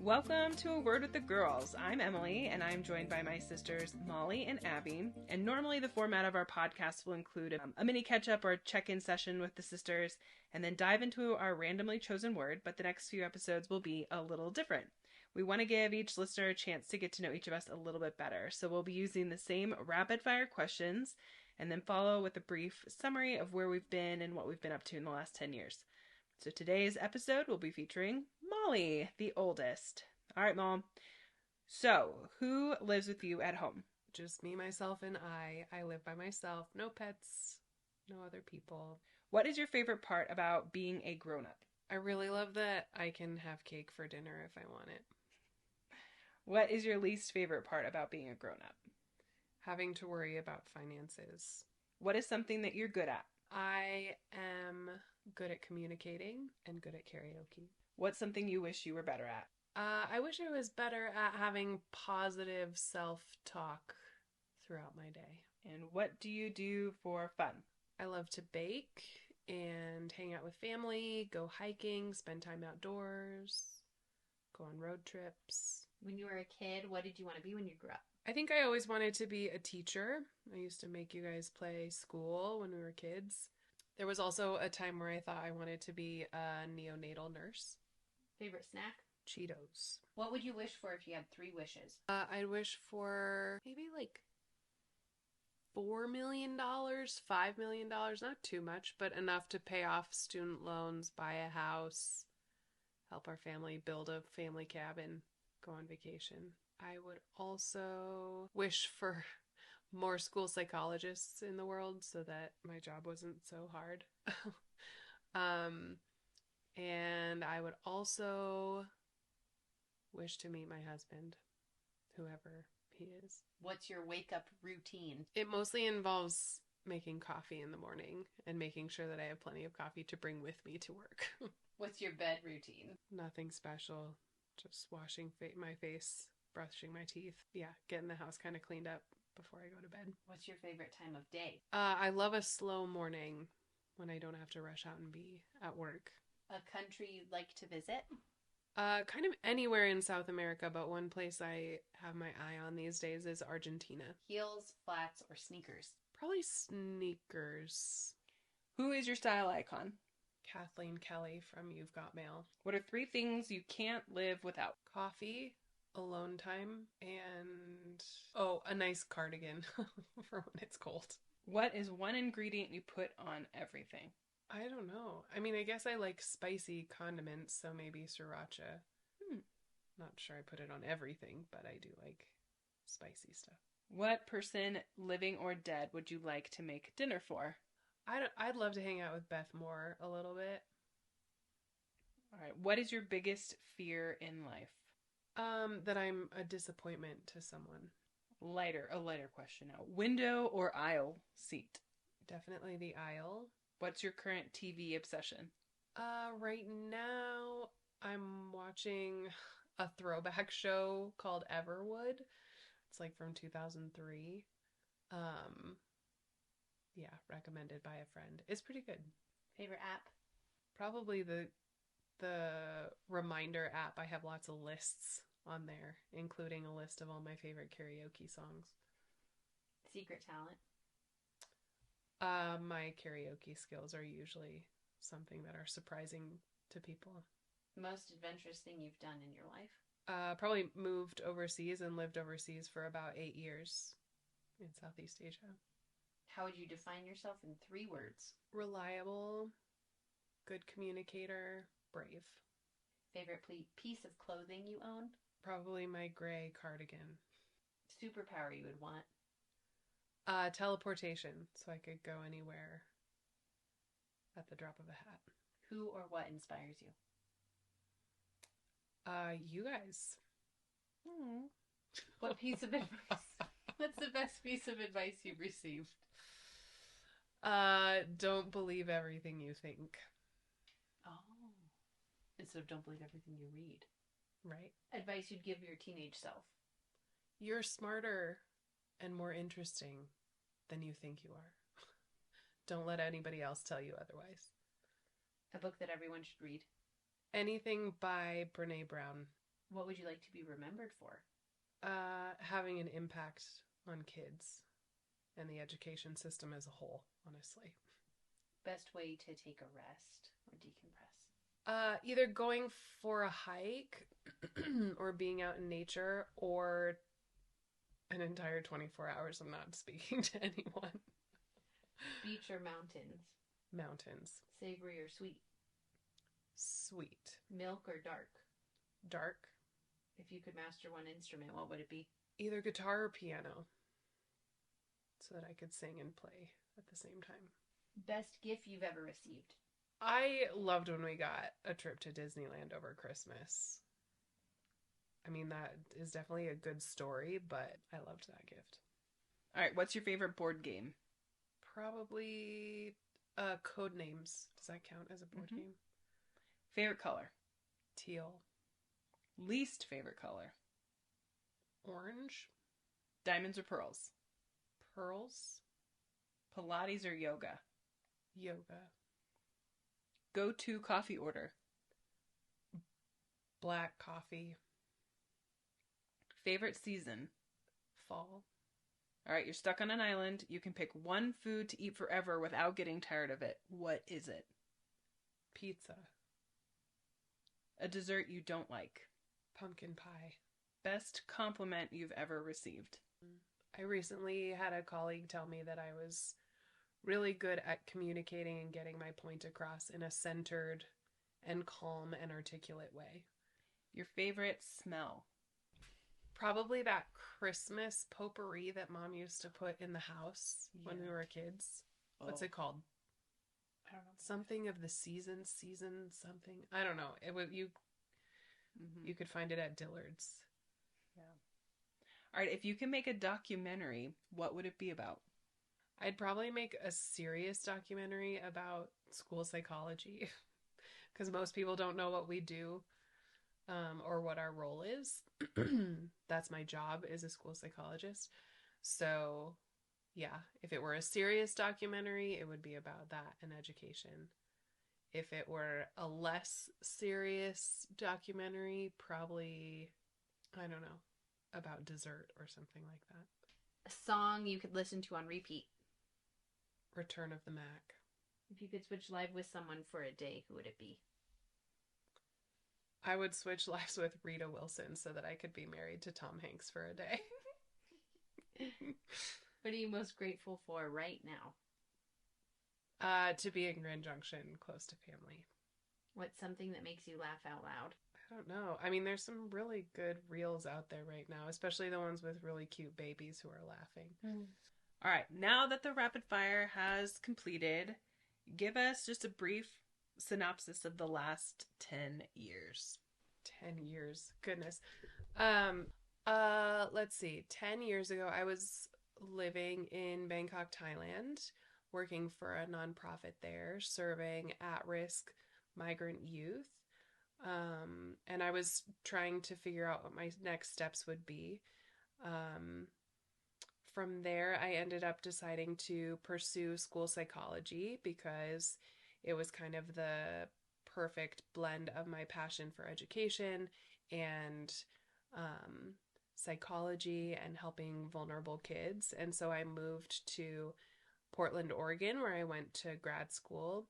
Welcome to A Word with the Girls. I'm Emily, and I'm joined by my sisters Molly and Abby. And normally the format of our podcast will include a mini catch-up or check-in session with the sisters, and then dive into our randomly chosen word, but the next few episodes will be a little different. We want to give each listener a chance to get to know each of us a little bit better, so we'll be using the same rapid-fire questions, and then follow with a brief summary of where we've been and what we've been up to in the last 10 years. So today's episode will be featuring Molly, the oldest. All right, Mom. So, who lives with you at home? Just me, myself, and I. I live by myself. No pets. No other people. What is your favorite part about being a grown-up? I really love that I can have cake for dinner if I want it. What is your least favorite part about being a grown-up? Having to worry about finances. What is something that you're good at? I am good at communicating and good at karaoke. What's something you wish you were better at? I wish I was better at having positive self-talk throughout my day. And what do you do for fun? I love to bake and hang out with family, go hiking, spend time outdoors, go on road trips. When you were a kid, what did you want to be when you grew up? I think I always wanted to be a teacher. I used to make you guys play school when we were kids. There was also a time where I thought I wanted to be a neonatal nurse. Favorite snack? Cheetos. What would you wish for if you had 3 wishes? I'd wish for maybe like $4 million, $5 million, not too much, but enough to pay off student loans, buy a house, help our family build a family cabin, go on vacation. I would also wish for more school psychologists in the world so that my job wasn't so hard. And I would also wish to meet my husband, whoever he is. What's your wake-up routine? It mostly involves making coffee in the morning and making sure that I have plenty of coffee to bring with me to work. What's your bed routine? Nothing special. Just washing my face, brushing my teeth. Yeah, getting the house kind of cleaned up before I go to bed. What's your favorite time of day? I love a slow morning when I don't have to rush out and be at work. A country you'd like to visit? Kind of anywhere in South America, but one place I have my eye on these days is Argentina. Heels, flats, or sneakers? Probably sneakers. Who is your style icon? Kathleen Kelly from You've Got Mail. What are 3 things you can't live without? Coffee, alone time, and a nice cardigan for when it's cold. What is one ingredient you put on everything? I don't know. I mean, I guess I like spicy condiments, so maybe sriracha. Not sure I put it on everything, but I do like spicy stuff. What person, living or dead, would you like to make dinner for? I'd love to hang out with Beth Moore a little bit. All right. What is your biggest fear in life? That I'm a disappointment to someone. A lighter question now. Window or aisle seat? Definitely the aisle. What's your current TV obsession? Right now I'm watching a throwback show called Everwood. It's like from 2003. Yeah, recommended by a friend. It's pretty good. Favorite app? Probably the reminder app. I have lots of lists on there, including a list of all my favorite karaoke songs. Secret talent? My karaoke skills are usually something that are surprising to people. Most adventurous thing you've done in your life? Probably moved overseas and lived overseas for about 8 years in Southeast Asia. How would you define yourself in 3 words? Reliable, good communicator, brave. Favorite piece of clothing you own? Probably my gray cardigan. Superpower you would want? Teleportation, so I could go anywhere at the drop of a hat. Who or what inspires you? You guys. What piece of advice? What's the best piece of advice you've received? Don't believe everything you think. Oh. Instead of don't believe everything you read. Right. Advice you'd give your teenage self. You're smarter and more interesting than you think you are. Don't let anybody else tell you otherwise. A book that everyone should read. Anything by Brené Brown. What would you like to be remembered for? Having an impact on kids and the education system as a whole, honestly. Best way to take a rest or decompress? Either going for a hike or being out in nature, or an entire 24 hours of not speaking to anyone. Beach or mountains? Mountains. Savory or sweet? Sweet. Milk or dark? Dark. If you could master one instrument, what would it be? Either guitar or piano, so that I could sing and play at the same time. Best gift you've ever received? I loved when we got a trip to Disneyland over Christmas. I mean, that is definitely a good story, but I loved that gift. All right, what's your favorite board game? Probably Codenames. Does that count as a board game? Favorite color? Teal. Least favorite color? Orange. Diamonds or pearls? Pearls. Pilates or yoga? Yoga. Go-to coffee order? Black coffee. Favorite season? Fall. All right, you're stuck on an island. You can pick one food to eat forever without getting tired of it. What is it? Pizza. A dessert you don't like? Pumpkin pie. Best compliment you've ever received? I recently had a colleague tell me that I was really good at communicating and getting my point across in a centered and calm and articulate way. Your favorite smell? Probably that Christmas potpourri that Mom used to put in the house when we Yeah. were kids. What's it called? I don't know. Something of the season something. I don't know. It was you could find it at Dillard's. All right, if you can make a documentary, what would it be about? I'd probably make a serious documentary about school psychology because most people don't know what we do or what our role is. That's my job as a school psychologist. So, yeah, if it were a serious documentary, it would be about that and education. If it were a less serious documentary, probably, I don't know, about dessert or something like that. A song you could listen to on repeat? Return of the Mac. If you could switch life with someone for a day, who would it be? I would switch lives with Rita Wilson so that I could be married to Tom Hanks for a day. What are you most grateful for right now? To be in Grand Junction, close to family. What's something that makes you laugh out loud? I don't know. I mean, there's some really good reels out there right now, especially the ones with really cute babies who are laughing. All right, now that the rapid fire has completed, give us just a brief synopsis of the last 10 years. 10 years. Goodness. Let's see. 10 years ago, I was living in Bangkok, Thailand, working for a nonprofit there, serving at-risk migrant youth. And I was trying to figure out what my next steps would be. From there, I ended up deciding to pursue school psychology because it was kind of the perfect blend of my passion for education and psychology and helping vulnerable kids. And so I moved to Portland, Oregon, where I went to grad school.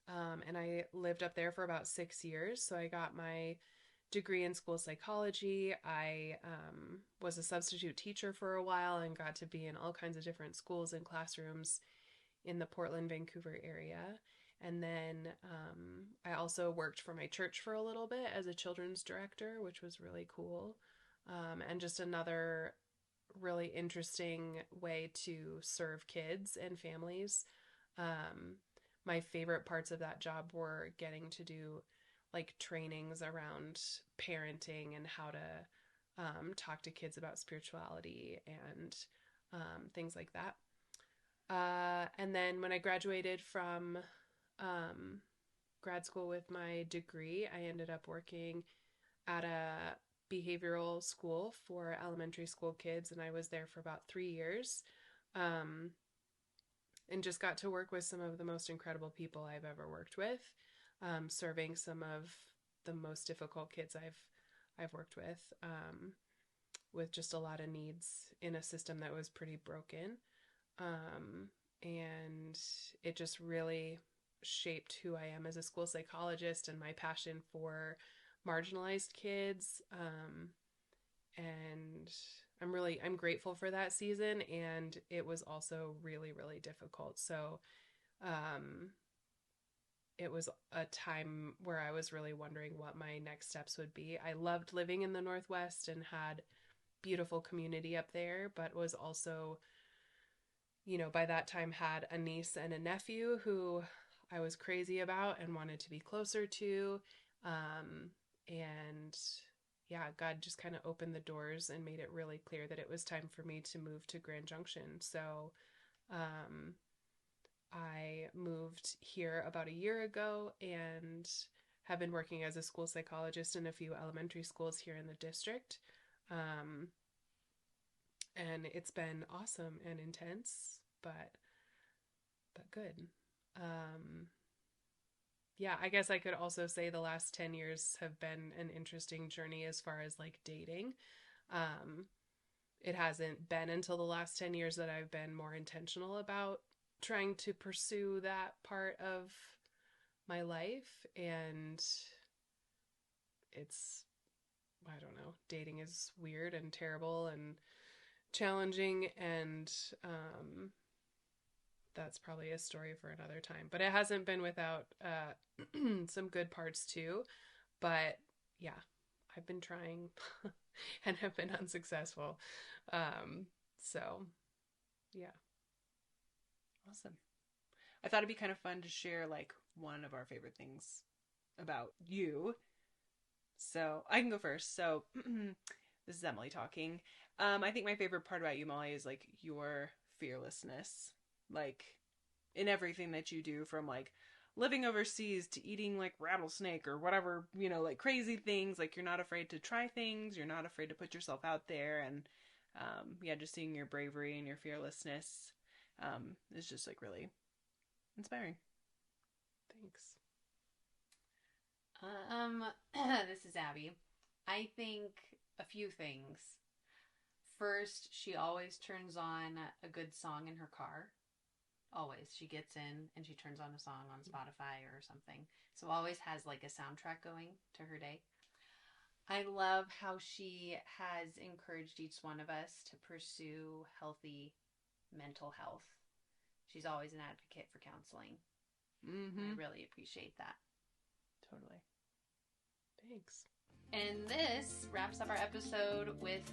And I lived up there for about 6 years. So I got my degree in school psychology. I was a substitute teacher for a while and got to be in all kinds of different schools and classrooms in the Portland, Vancouver area. And then I also worked for my church for a little bit as a children's director, which was really cool. And just another really interesting way to serve kids and families. My favorite parts of that job were getting to do like trainings around parenting and how to talk to kids about spirituality and things like that. And then when I graduated from grad school with my degree, I ended up working at a behavioral school for elementary school kids, and I was there for about 3 years. And just got to work with some of the most incredible people I've ever worked with, serving some of the most difficult kids I've I've worked with just a lot of needs in a system that was pretty broken. And it just really shaped who I am as a school psychologist and my passion for marginalized kids. And I'm grateful for that season. And it was also really, really difficult. So, it was a time where I was really wondering what my next steps would be. I loved living in the Northwest and had beautiful community up there, but was also, by that time had a niece and a nephew who I was crazy about and wanted to be closer to. And yeah, God just kind of opened the doors and made it really clear that it was time for me to move to Grand Junction. So, I moved here about a year ago and have been working as a school psychologist in a few elementary schools here in the district. And it's been awesome and intense, but good. Yeah, I guess I could also say the last 10 years have been an interesting journey as far as like dating. It hasn't been until the last 10 years that I've been more intentional about trying to pursue that part of my life. And it's, I don't know, dating is weird and terrible and challenging, and that's probably a story for another time. But it hasn't been without some good parts too. But yeah, I've been trying and have been unsuccessful. So yeah. Awesome. I thought it'd be kind of fun to share like one of our favorite things about you. So I can go first. So this is Emily talking. I think my favorite part about you, Molly, is like your fearlessness, like in everything that you do, from like living overseas to eating like rattlesnake or whatever, like crazy things. Like you're not afraid to try things. You're not afraid to put yourself out there. And yeah, just seeing your bravery and your fearlessness is just like really inspiring. Thanks. This is Abby. I think a few things. First, she always turns on a good song in her car. Always. She gets in and she turns on a song on Spotify or something. So always has like a soundtrack going to her day. I love how she has encouraged each one of us to pursue healthy mental health. She's always an advocate for counseling. I really appreciate that. Totally. Thanks. And this wraps up our episode with